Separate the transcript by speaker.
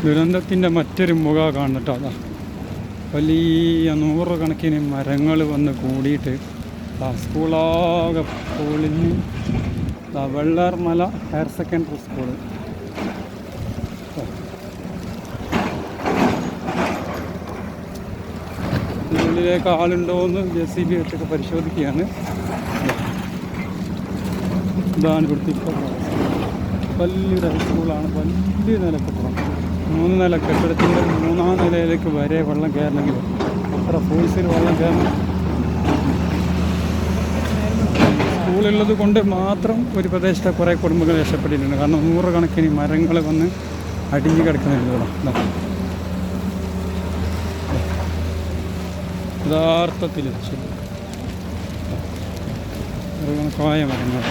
Speaker 1: ദുരന്തത്തിൻ്റെ മറ്റൊരു മുഖ കാണുന്നുട്ടോ. അതാ വലിയ 100 കണക്കിന് മരങ്ങൾ വന്ന് കൂടിയിട്ട് സ്കൂളാകെ പൊളിഞ്ഞ്. Vellarmala higher secondary school. ഇതിനുള്ളിലേക്ക് ആളുണ്ടോയെന്ന് JCB വെച്ചൊക്കെ പരിശോധിക്കുകയാണ്. ഇതാണ് ഇവിടുത്തെ വലിയൊരു ഹൈസ്കൂളാണ്. വലിയ നില കെട്ടിടം, 3 നില കെട്ടിടത്തിൻ്റെ 3-ാം നിലയിലേക്ക് വരെ വെള്ളം കയറണമെങ്കിൽ അത്ര ഫോഴ്സിൽ വെള്ളം കയറണം. സ്കൂളുള്ളത് കൊണ്ട് മാത്രം ഒരു പ്രദേശത്തെ കുറേ കുടുംബങ്ങൾ രക്ഷപ്പെട്ടിട്ടുണ്ട്. കാരണം 100 കണക്കിന് മരങ്ങൾ വന്ന് അടിഞ്ഞു കിടക്കുന്നുണ്ട് ഇവിടെ. യഥാർത്ഥത്തിൽ കണക്കായ മരങ്ങൾ.